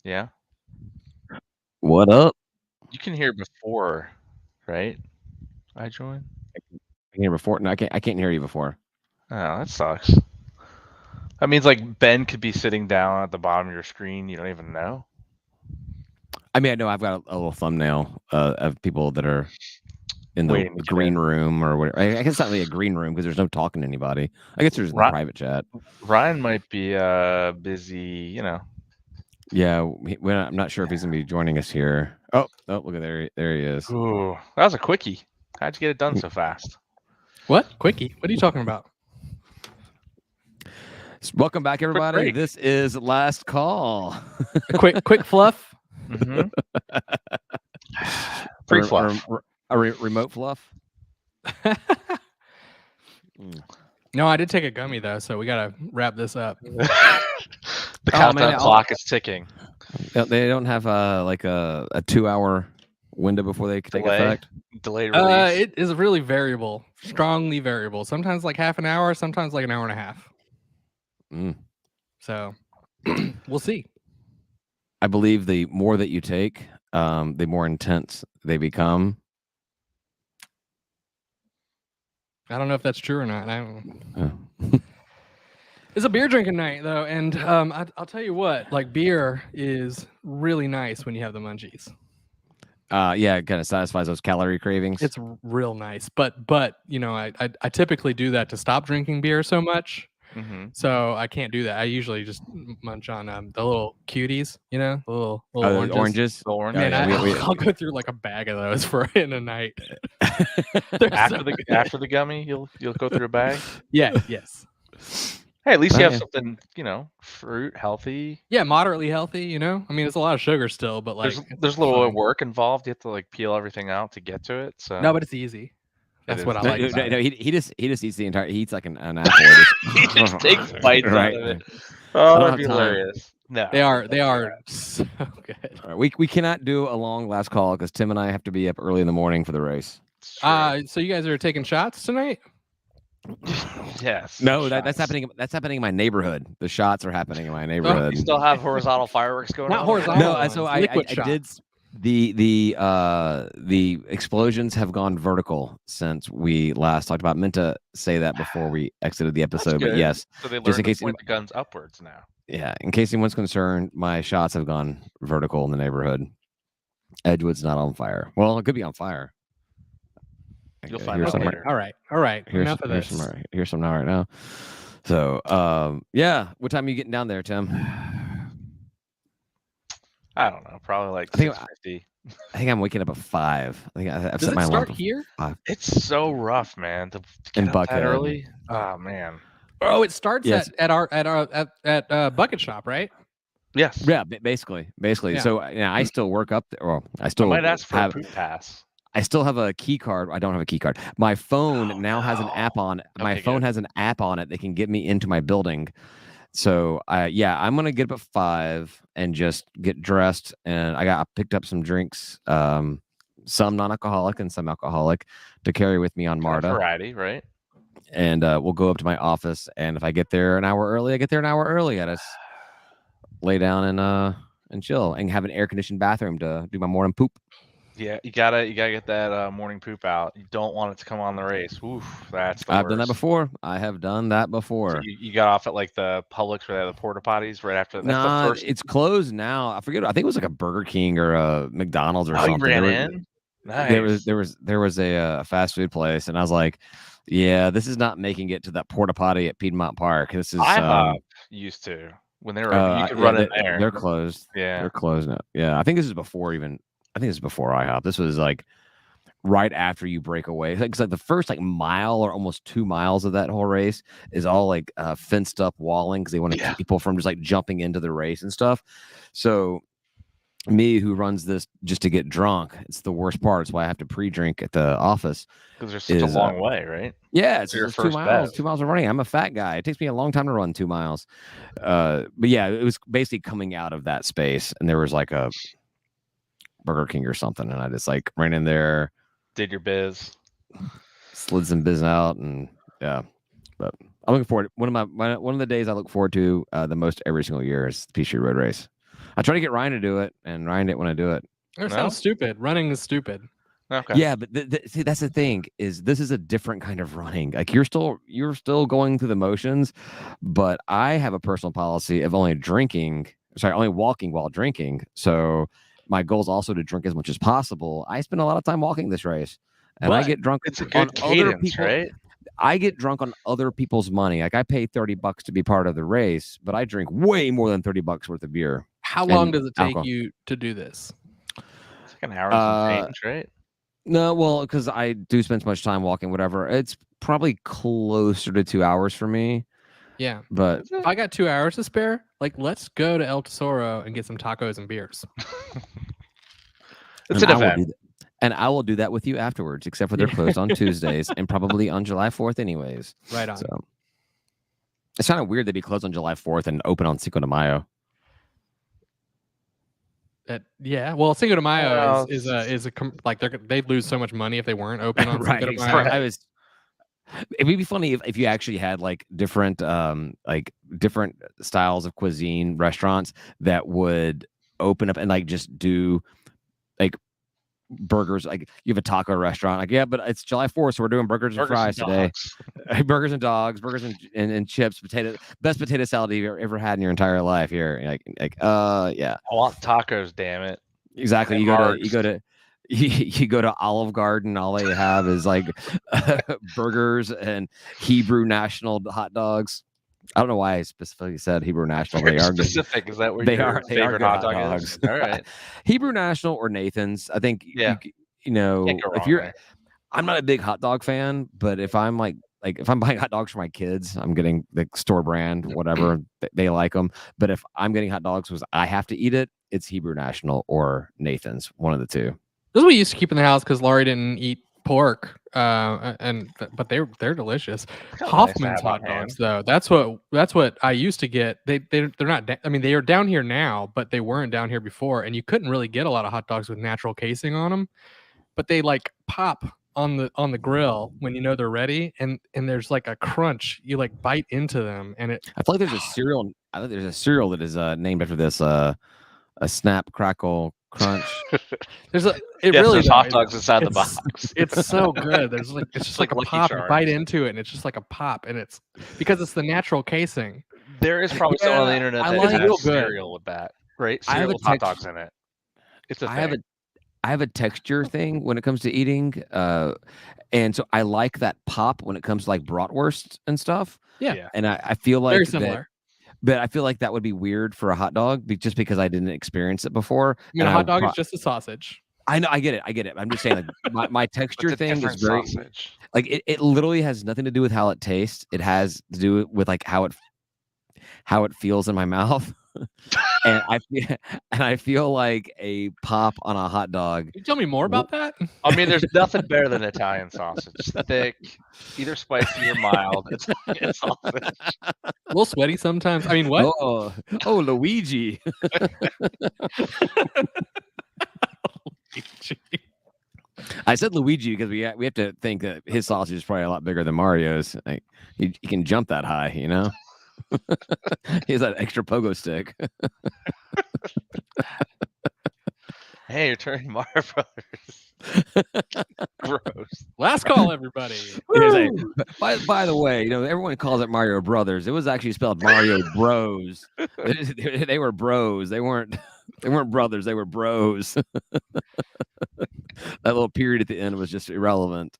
Yeah. What up? You can hear before, right? I join. I can hear before. No, I can't hear you before. Oh, that sucks. That means like Ben could be sitting down at the bottom of your screen. You don't even know. I mean, I know I've got a little thumbnail of people that are in the Waiting to get green in. room or whatever. I guess it's not really a green room because there's no talking to anybody. I guess there's in the Ry- private chat. Ryan might be busy. Yeah, I'm not sure if he's gonna be joining us here. Oh, look at there he is. Ooh, that was a quickie. How'd you get it done so fast? What? Quickie? What are you talking about? Welcome back, Quick everybody. break. This is last call. A quick fluff? Mm-hmm. a, Free re- fluff. a remote fluff. Mm. No, I did take a gummy though, so we gotta wrap this up. The Oh, countdown man, clock is ticking. They don't have like a 2-hour window before they take Delay. effect. Delayed release. It is really variable, strongly variable. Sometimes like half an hour, sometimes like an hour and a half. Mm. So we'll see. I believe the more that you take, the more intense they become. I don't know if that's true or not. I don't... Uh, It's a beer drinking night though, and I'll tell you what, like beer is really nice when you have the munchies. Yeah, it kind of satisfies those calorie cravings. It's real nice, but you know, I typically do that to stop drinking beer so much. Mm-hmm. So I can't do that. I usually just munch on the little cuties, you know, the little oranges. Oranges. The orange. Man, yeah, I'll go through like a bag of those for in a night. After the gummy, you'll go through a bag. Yes. Hey, at least you have yeah. something, fruit, healthy. Yeah, moderately healthy, you know? I mean, it's a lot of sugar still, but like There's a little bit of work involved. You have to like peel everything out to get to it. So no, but it's easy. That's what I No, like no, about no, it. he just eats the entire. He eats like an apple. he just takes bites right. out of it. I Oh, don't that'd have be time. hilarious. No, They don't do are that. so good. All right, we cannot do a long last call because Tim and I have to be up early in the morning for the race. It's true. So you guys are taking shots tonight? Yes. No, that's shots. happening. That's happening in my neighborhood. The shots are happening in my You neighborhood. still have horizontal fireworks going Not on? horizontal. No, ones, so I liquid did. shots. The explosions have gone vertical since we last talked about. I meant to say that before we exited the That's episode, but good. yes, So they just learn in to case. point the guns upwards now. Yeah, in case anyone's concerned, my shots have gone vertical in the neighborhood. Edgewood's not on fire. Well, it could be on fire. You'll find Here's out some later. All right. Enough of this. Here's some now right now. So, yeah. What time are you getting down there, Tim? I don't know. Probably like I think- 6:50. I think I'm waking up at 5. I think I've Does set it my alarm start for here? 5. It's so rough, man. To In get up that Buckhead. early. Oh man. Oh, it starts Yes. at Bucket Shop, right? Yes. Yeah, basically. Yeah. So, I still work up there. Well, I I still might ask for a have. poop pass. I still have a key card. I don't have a key card. My phone now has an app on. My Okay, phone good. has an app on it that can get me into my building. So I'm gonna get up at 5 and just get dressed. And I picked up some drinks, some non-alcoholic and some alcoholic, to carry with me on Kind of MARTA. variety, right? And we'll go up to my office. And if I get there an hour early, I get there an hour early. I just lay down and chill and have an air conditioned bathroom to do my morning poop. Yeah, you gotta get that morning poop out. You don't want it to come on the race. Oof, that's the I've worst. done that before. I have done that So before. you got off at like the Publix where they have the porta potties right after. That's Nah, the first. it's closed now. I forget. I think it was like a Burger King or a McDonald's or Oh, you something. ran There in. Nice. there was a fast food place, and I was like, yeah, this is not making it to that porta potty at Piedmont Park. This is IHOP used to when they were. You could run in there. They're closed. Yeah. They're closed now. Yeah, I think this is before even. I think this is before IHOP. This was like right after you break away. It's like the first like mile or almost 2 miles of that whole race is all like fenced up walling because they want to keep people from just like jumping into the race and stuff. So me, who runs this just to get drunk, it's the worst part. It's why I have to pre-drink at the office. Because there's such a long way, right? Yeah, it's your just 2 first miles. bet. 2 miles of running. I'm a fat guy. It takes me a long time to run 2 miles. But yeah, it was basically coming out of that space, and there was like a Burger King or something, and I just like ran in there, did your biz, slid some biz out, and yeah. But I'm looking forward. One of the days I look forward to the most every single year is the Peachtree Road Race. I try to get Ryan to do it, and Ryan didn't want to do it. That No? sounds stupid. Running is stupid. Okay. Yeah, but see, that's the thing is this is a different kind of running. Like you're still going through the motions, but I have a personal policy of only walking while drinking. So my goal is also to drink as much as possible. I spend a lot of time walking this race, and I But get drunk It's a on good other cadence, people. right? I get drunk on other people's money. Like I pay $30 to be part of the race, but I drink way more than $30 worth of beer. How long And does it take alcohol. you to do this? It's like an hour and some change, right? No, well, because I do spend so much time walking, whatever. It's probably closer to 2 hours for me. Yeah. But If I got 2 hours to spare, like let's go to El Tesoro and get some tacos and beers. It's an event. And I will do that with you afterwards, except for they're closed on Tuesdays and probably on July 4th anyways. Right on. So it's kind of weird that he closed on July 4th and open on Cinco de Mayo. Yeah, well, Cinco de Mayo Well, like they'd lose so much money if they weren't open on Right, Cinco de exactly. Mayo. It would be funny if you actually had like different styles of cuisine restaurants that would open up and like just do like burgers. Like you have a taco restaurant, like, yeah, but it's July 4th, so we're doing burgers and fries today. Burgers and dogs, burgers and chips, best potato salad you've ever had in your entire life. Here, yeah. I want tacos, damn it. Exactly. And You go to Olive Garden. All they have is like burgers and Hebrew National hot dogs. I don't know why I specifically said Hebrew National. They are specific. Is that where They your are favorite good hot dog hot is? dogs. All right. Hebrew National or Nathan's. I think Yeah. you know Can't go if wrong you're. there. I'm not a big hot dog fan, but if I'm like if I'm buying hot dogs for my kids, I'm getting the store brand, whatever they like them. But if I'm getting hot dogs because I have to eat it, it's Hebrew National or Nathan's, one of the two. This is what we used to keep in the house because Laurie didn't eat pork, but they're delicious. Hoffman's hot dogs, though, that's what I used to get. They're not. I mean, they are down here now, but they weren't down here before, and you couldn't really get a lot of hot dogs with natural casing on them. But they like pop on the grill when you know they're ready, and there's like a crunch. You like bite into them, and it. I feel like there's a cereal. I think there's a cereal that is named after this. A Snap Crackle Crunch. There's hot dogs inside the box. It's so good. There's like it's just like a Lucky pop. You Charms. bite into it, and it's just like a pop, and it's because it's the natural casing. There is probably someone on the internet I that like has real good. cereal with that, right? I have Cereal a with hot text- dogs in it. It's a thing. I have a texture thing when it comes to eating, and so I like that pop when it comes to like bratwurst and stuff. Yeah. And I feel like Very similar. but I feel like that would be weird for a hot dog, just because I didn't experience it before. I mean, a hot dog is just a sausage. I know, I get it. I'm just saying, like my texture It's a thing is different very sausage. like it literally has nothing to do with how it tastes. It has to do with like how it feels in my mouth. and I feel like a pop on a hot dog. Can you tell me more about that? I mean, there's nothing better than Italian sausage. Thick, either spicy or mild. It's sausage. A little sweaty sometimes. I mean, what? Oh, Luigi. I said Luigi because we have to think that his sausage is probably a lot bigger than Mario's. Like, he can jump that high, you know. He has that extra pogo stick. Hey, you're turning Mario Brothers. Gross. Last call, everybody. By the way, you know, everyone calls it Mario Brothers. It was actually spelled Mario Bros. They were bros. They weren't brothers. They were bros. That little period at the end was just irrelevant.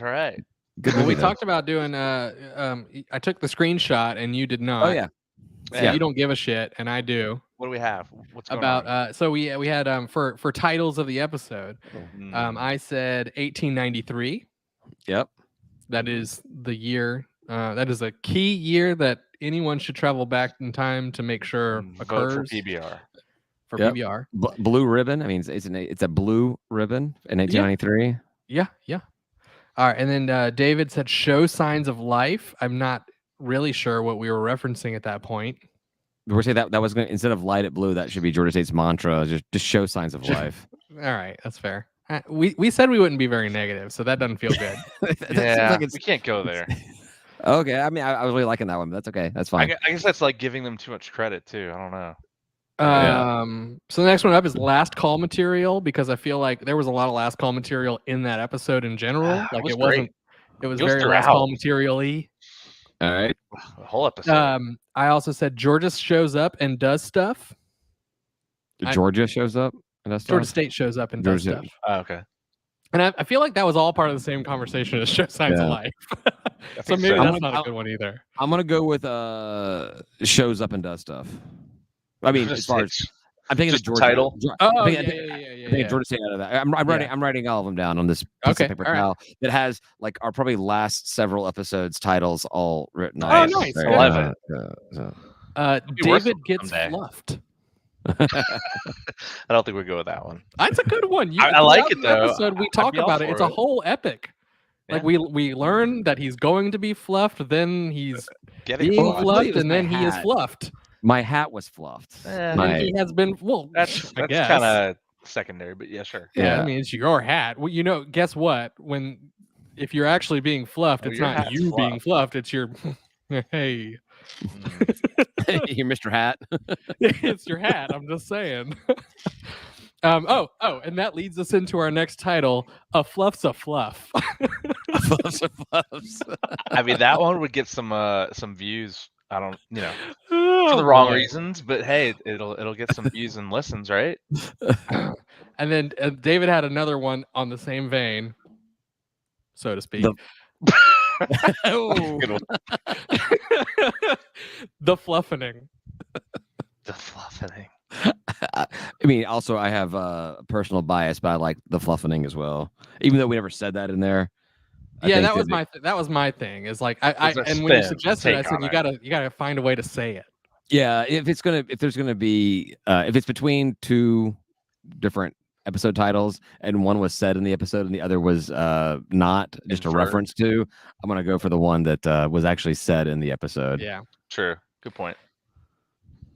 All right. Good Well, movie, we though. talked about doing. I took the screenshot and you did not. Oh yeah. So Yeah. you don't give a shit, and I do. What do we have? What's going About on? so we had for titles of the episode. Mm. I said 1893. Yep. That is the year. That is a key year that anyone should travel back in time to make sure Vote occurs for PBR. for Yep. PBR. Blue ribbon. I mean, it's a blue ribbon in 1893. Yeah. All right, and then David said show signs of life. I'm not really sure what we were referencing at that point. We're saying that was going to, instead of light it blue, that should be Georgia State's mantra. Just show signs of life. All right, that's fair. We said we wouldn't be very negative, so that doesn't feel good. That seems Yeah, like it's- we can't go there. Okay, I mean, I was really liking that one, but that's okay. That's fine. I guess that's like giving them too much credit too. I don't know. So the next one up is last call material, because I feel like there was a lot of last call material in that episode in general. Like it wasn't. It was very last call material-y. All right. The whole episode. I also said Georgia shows up and does stuff. Georgia shows up and does stuff? Georgia State shows up and does stuff. Oh, okay. And I feel like that was all part of the same conversation as Show Signs of Life. So maybe that's not a good one either. I'm gonna go with shows up and does stuff. I mean, as far as I'm thinking, just the title. Oh, I think Georgia State out of that. I'm writing all of them down on this piece of paper now. That has like our probably last several episodes titles all written. Oh, nice. I love it. David gets fluffed. I don't think we go with that one. That's a good one. I like it though. Episode we talk about it. It's a whole epic. Like we learn that he's going to be fluffed, then he's being fluffed, and then he is fluffed. My hat was fluffed. He has been. Well, that's kind of secondary, but yeah, sure. Yeah, I mean, it's your hat. Well, guess what? If you're actually being fluffed, it's not you being fluffed. It's your hey. You're Mr. Hat. It's your hat. I'm just saying. And that leads us into our next title: A Fluff's a Fluff. Fluff's a Fluffs. I mean, that one would get some views. I don't, for the wrong reasons, but hey, it'll get some views and listens, right? And then David had another one on the same vein, so to speak. The Fluffering. The Fluffering. I mean, also I have a personal bias, but I like the Fluffering as well, even though we never said that in there. That was my thing. Is like and when you suggested it, I said you gotta find a way to say it. Yeah, if it's between two different episode titles and one was said in the episode and the other was not just a reference to, I'm gonna go for the one that was actually said in the episode. Yeah, sure, good point.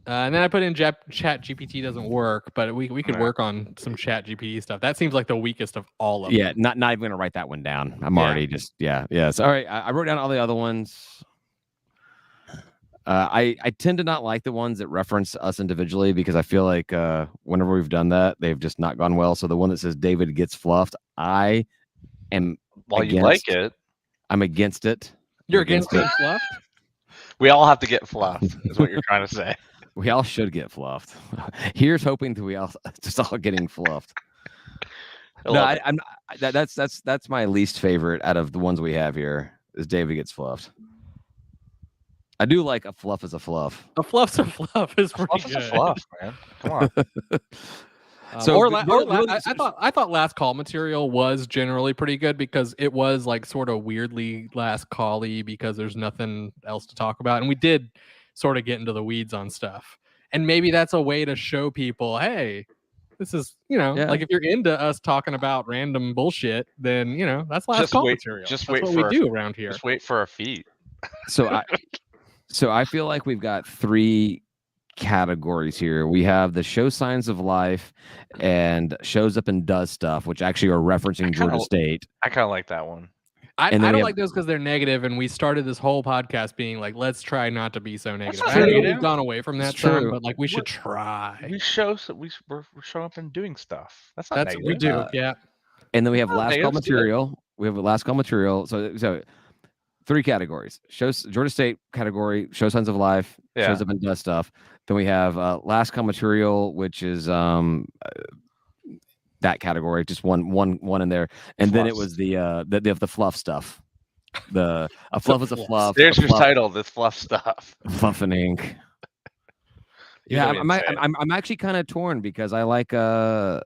And then I put in Chat GPT doesn't work, but we could work on some Chat GPT stuff. That seems like the weakest of all of them. Yeah, not even gonna write that one down. I'm already just So all right, I wrote down all the other ones. I tend to not like the ones that reference us individually because I feel like whenever we've done that, they've just not gone well. So the one that says David gets fluffed, I am. Well, you like it. I'm against it. You're against being fluffed? We all have to get fluffed, is what you're trying to say. We all should get fluffed. Here's hoping that we all just all getting fluffed. That's my least favorite out of the ones we have here. Is David gets fluffed. I do like a fluff is a fluff. A fluff's a fluff is pretty good. A fluff, man. Come on. I thought last call material was generally pretty good because it was like sort of weirdly last call-y because there's nothing else to talk about, and we did sort of get into the weeds on stuff. And maybe that's a way to show people, hey, this is like if you're into us talking about random bullshit, then that's last call material. That's what we do around here. Just wait for our feet. So I feel like we've got three categories here. We have the show signs of life and shows up and does stuff, which actually are referencing Georgia State. I kind of like that one. I don't like those because they're negative, and we started this whole podcast being like, let's try not to be so negative. I know we've gone away from that time, but like we should try. We're showing up and doing stuff. That's negative. We do, yeah. And then we have last call material. We have a last call material. So three categories: Georgia State category, show signs of life, shows up and does stuff. Then we have last call material, which is that category, just one in there, and then it was the fluff stuff. A fluff is a fluff. There's your title, the fluff stuff. Fluff and ink. Yeah, I'm actually kind of torn because I like all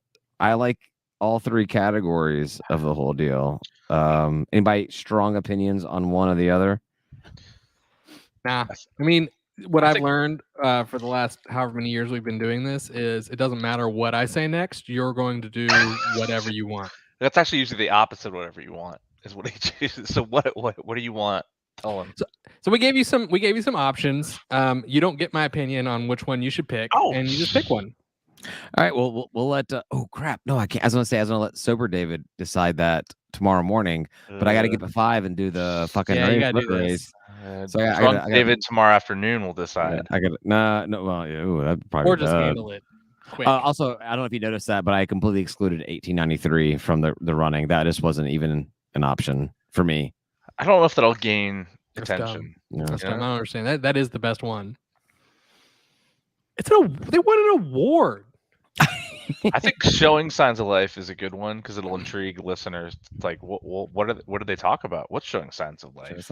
three categories of the whole deal. Anybody strong opinions on one or the other? Nah, I mean, what I've learned for the last however many years we've been doing this is it doesn't matter what I say next. You're going to do whatever you want. That's actually usually the opposite of whatever you want is what he chooses. So what do you want? Tell him. So we gave you some options. You don't get my opinion on which one you should pick, and you just pick one. All right. Well, we'll let. Oh crap! No, I can't. I was gonna let Sober David decide that tomorrow morning, but I got to get up at 5 and do the fucking Yeah, you gotta do race. this. So I Drunk gotta, David tomorrow afternoon will decide. I got no. Well, yeah, ooh, that'd probably or be just bad. handle it quick. Also, I don't know if you noticed that, but I completely excluded 1893 from the running. That just wasn't even an option for me. I don't know if that'll gain That's attention. Yeah. That's dumb. I don't understand. That is the best one. They won an award. I think Showing Signs of Life is a good one because it'll intrigue listeners. Like, what do they talk about? What's Showing Signs of Life?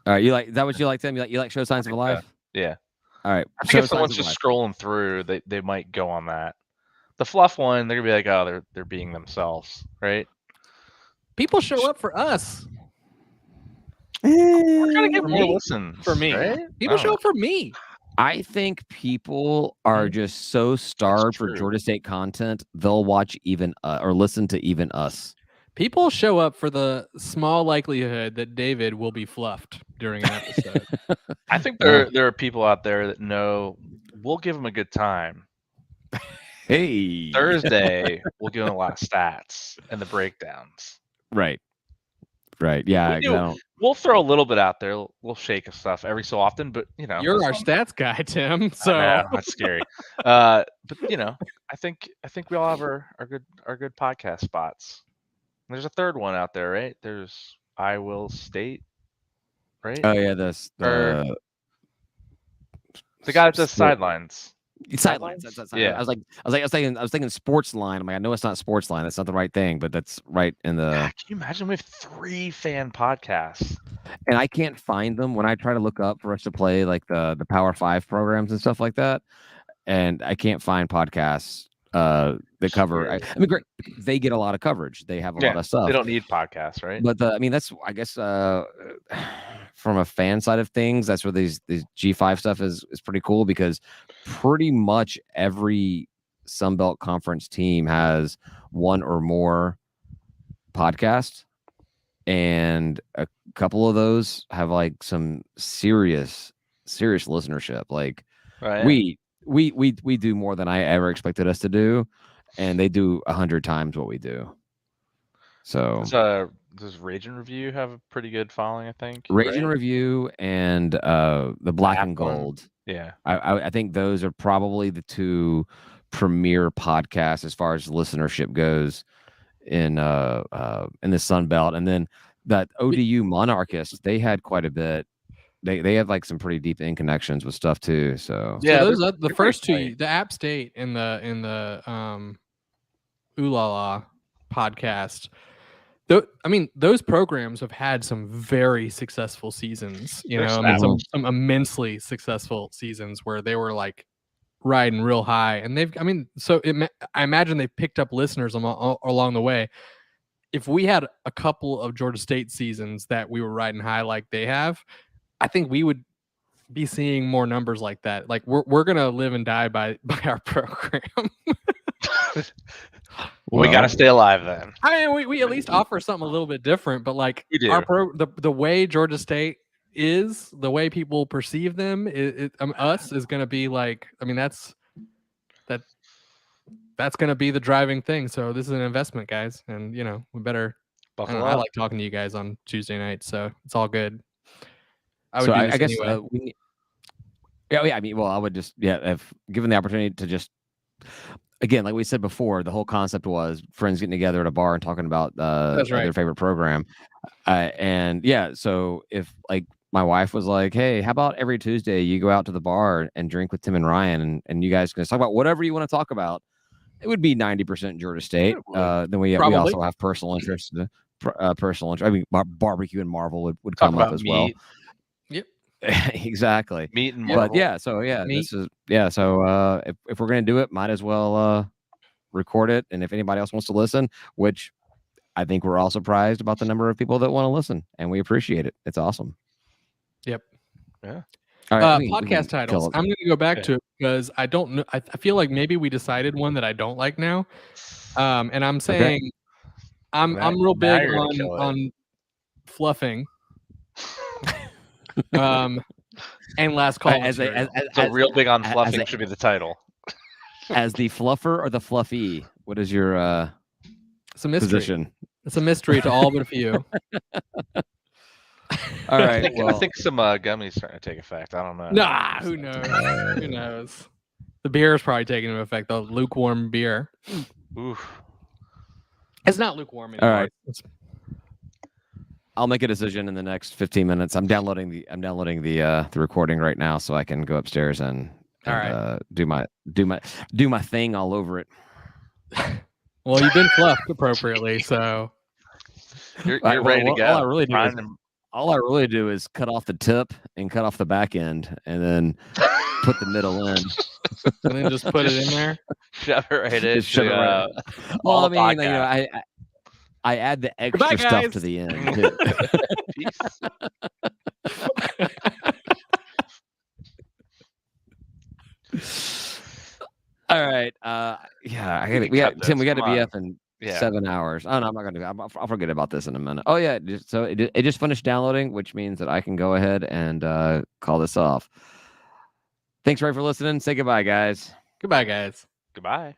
All right, is that what you like, Tim? You like Show Signs of Life? Yeah. All right. I think if someone's just scrolling through, they might go on that. The fluff one, they're gonna be like, oh, they're being themselves, right? People show up for us. We're trying to get For more me. listens For me. right? People show up for me. I think people are just so starved for Georgia State content, they'll watch even or listen to even us. People show up for the small likelihood that David will be fluffed during an episode. I think there are people out there that know we'll give them a good time. Hey, Thursday, we'll give them a lot of stats and the breakdowns. Right. Yeah. We'll throw a little bit out there. We'll shake stuff every so often, but you're our stats guy, Tim. So that's scary. But I think we all have our good podcast spots. There's a third one out there, right? There's I Will State, right? Oh yeah, the guy that does sidelines. Sidelines. Yeah. I was thinking sports line. I'm like, I know it's not sports line. That's not the right thing, but that's right in the. Can you imagine we have 3 fan podcasts? And I can't find them when I try to look up for us to play like the Power 5 programs and stuff like that, and I can't find podcasts that cover. I mean, great. They get a lot of coverage. They have a lot of stuff. They don't need podcasts, right? But that's I guess from a fan side of things, that's where these G5 stuff is pretty cool because pretty much every Sunbelt Conference team has one or more podcasts, and a couple of those have like some serious listenership. Like we do more than I ever expected us to do, and they do 100 times what we do. So does Rage and Review have a pretty good following? I think Rage and Review and the Black and Gold. Yeah, I think those are probably the 2 premier podcasts as far as listenership goes in the Sun Belt. And then that ODU Monarchist, they had quite a bit. They have like some pretty deep in connections with stuff too. So those are the first 2, the App State and the Ooh La La podcast. Those programs have had some very successful seasons. Some immensely successful seasons where they were like riding real high, and I imagine they've picked up listeners along the way. If we had a couple of Georgia State seasons that we were riding high like they have, I think we would be seeing more numbers like that. Like we're gonna live and die by our program. We got to stay alive then. I mean, we at least offer something a little bit different, but like we do. The way Georgia State is, the way people perceive them, us is going to be like, that's going to be the driving thing. So this is an investment, guys, and we better. I like talking to you guys on Tuesday nights, so it's all good. I guess anyway. I would just if given the opportunity to just. Again, like we said before, the whole concept was friends getting together at a bar and talking about their favorite program. So if like my wife was like, hey, how about every Tuesday you go out to the bar and drink with Tim and Ryan and you guys can talk about whatever you want to talk about, it would be 90% Georgia State. Then we also have personal interests. I mean, barbecue and Marvel would come up as well. Yep. Exactly. Meat and Marvel. But this is so if we're gonna do it, might as well record it. And if anybody else wants to listen, which I think we're all surprised about the number of people that want to listen, and we appreciate it. It's awesome. Yep. Yeah. All right, podcast titles. I'm going to go back to it because I don't know. I feel like maybe we decided one that I don't like now. And I'm saying I'm real big on fluffing. And last call. So real big on fluffing should be the title. As the fluffer or the fluffy? What is your it's a mystery. position? It's a mystery to all but a few. All right. I think some gummies starting to take effect. I don't know. Nah, who knows? Who knows? The beer is probably taking into effect. The lukewarm beer. Oof. It's not lukewarm anymore. All right. I'll make a decision in the next 15 minutes. I'm downloading the recording right now, so I can go upstairs and do my thing all over it. Well, you've been fluffed appropriately, so you're ready to go. All I really do is cut off the tip and cut off the back end, and then put the middle in, and then just put it in there. Shove it right in. Shove it right. Well, I mean, you know, I add the extra stuff to the end. All right. Yeah, we got to be up in 7 hours. Oh no, I'm not gonna. I'll forget about this in a minute. Oh yeah, it just finished downloading, which means that I can go ahead and call this off. Thanks, Ray, for listening. Say goodbye, guys. Goodbye, guys. Goodbye.